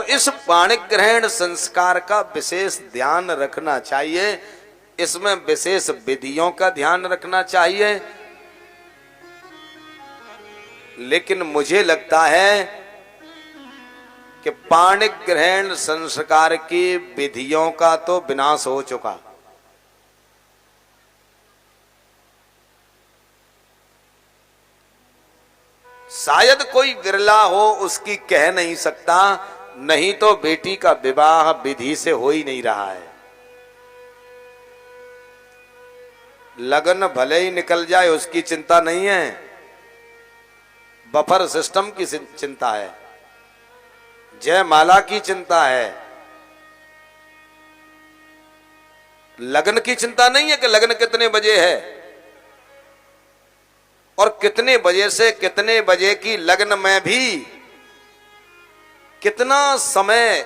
इस पाणिक ग्रहण संस्कार का विशेष ध्यान रखना चाहिए, इसमें विशेष विधियों का ध्यान रखना चाहिए। लेकिन मुझे लगता है कि पाणिक ग्रहण संस्कार की विधियों का तो विनाश हो चुका। शायद कोई विरला हो, उसकी कह नहीं सकता, नहीं तो बेटी का विवाह विधि से हो ही नहीं रहा है। लगन भले ही निकल जाए उसकी चिंता नहीं है, बफर सिस्टम की चिंता है, जयमाला की चिंता है। लगन की चिंता नहीं है कि लगन कितने बजे है और कितने बजे से कितने बजे की लगन में भी कितना समय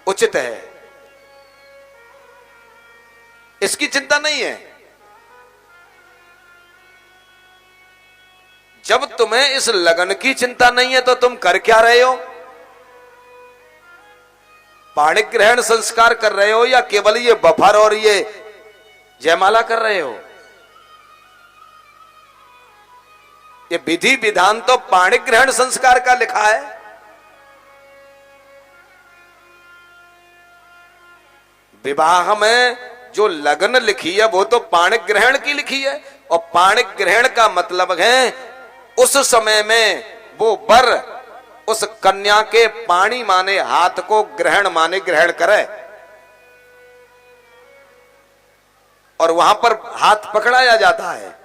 उचित है, इसकी चिंता नहीं है। जब तुम्हें इस लगन की चिंता नहीं है तो तुम कर क्या रहे हो? पाणिक ग्रहण संस्कार कर रहे हो या केवल ये बफर और ये जयमाला कर रहे हो? ये विधि विधान तो पाणिक ग्रहण संस्कार का लिखा है। विवाह में जो लगन लिखी है वो तो पाणिक ग्रहण की लिखी है, और पाणिक ग्रहण का मतलब है उस समय में वो वर उस कन्या के पाणी माने हाथ को ग्रहण माने ग्रहण करे, और वहां पर हाथ पकड़ाया जाता है।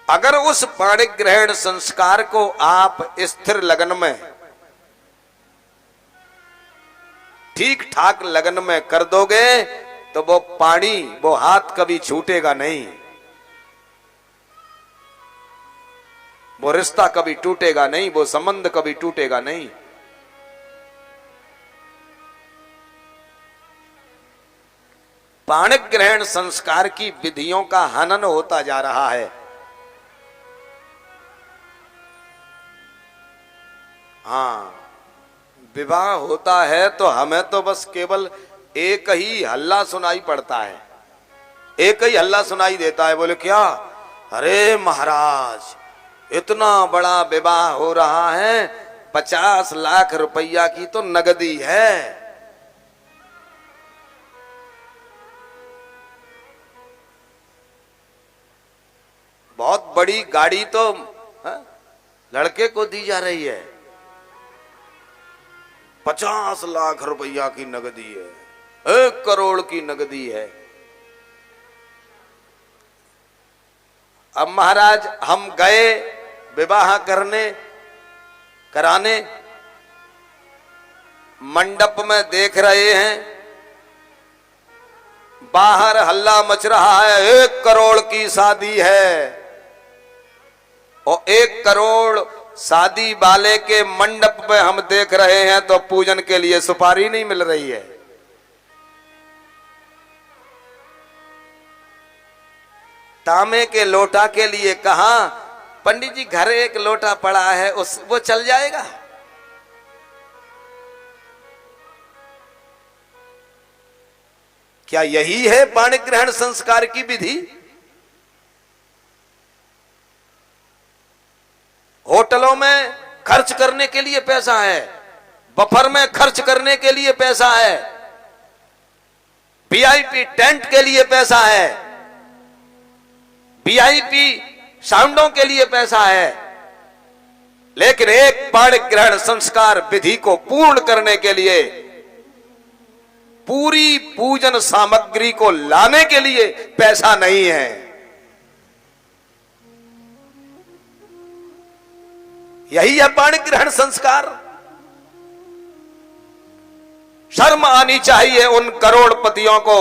अगर उस पाणिक ग्रहण संस्कार को आप स्थिर लगन में, ठीक ठाक लगन में कर दोगे तो वो पाणी, वो हाथ कभी छूटेगा नहीं, वो रिश्ता कभी टूटेगा नहीं, वो संबंध कभी टूटेगा नहीं। पाणिक ग्रहण संस्कार की विधियों का हनन होता जा रहा है। हाँ, विवाह होता है तो हमें तो बस केवल एक ही हल्ला सुनाई पड़ता है, एक ही हल्ला सुनाई देता है। बोले क्या? अरे महाराज, इतना बड़ा विवाह हो रहा है, 50 लाख रुपया की तो नगदी है। बहुत बड़ी गाड़ी तो लड़के को दी जा रही है, 50 लाख रुपया की नगदी है, 1 करोड़ की नगदी है। अब महाराज हम गए विवाह कराने, मंडप में देख रहे हैं, बाहर हल्ला मच रहा है, 1 करोड़ की शादी है, और 1 करोड़ शादी वाले के मंडप में हम देख रहे हैं तो पूजन के लिए सुपारी नहीं मिल रही है। तांबे के लोटा के लिए कहा, पंडित जी घर 1 लोटा पड़ा है, वो चल जाएगा? क्या यही है पाणिक ग्रहण संस्कार की विधि? होटलों में खर्च करने के लिए पैसा है, बफर में खर्च करने के लिए पैसा है, वीआईपी टेंट के लिए पैसा है, वीआईपी साउंडों के लिए पैसा है, लेकिन एक पाणिक ग्रहण संस्कार विधि को पूर्ण करने के लिए, पूरी पूजन सामग्री को लाने के लिए पैसा नहीं है। यही है पाणिक ग्रहण संस्कार। शर्म आनी चाहिए उन करोड़पतियों को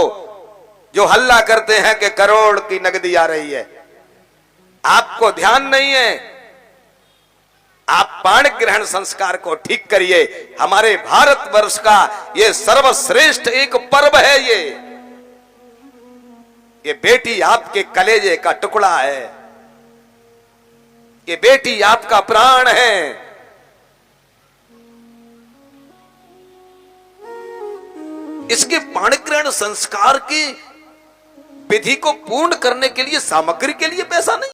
जो हल्ला करते हैं कि करोड़ की नगदी आ रही है। आपको ध्यान नहीं है, आप पाणिक ग्रहण संस्कार को ठीक करिए। हमारे भारतवर्ष का ये सर्वश्रेष्ठ एक पर्व है। ये बेटी आपके कलेजे का टुकड़ा है, ये बेटी आपका प्राण है। इसके पाणिग्रहण संस्कार की विधि को पूर्ण करने के लिए, सामग्री के लिए पैसा नहीं।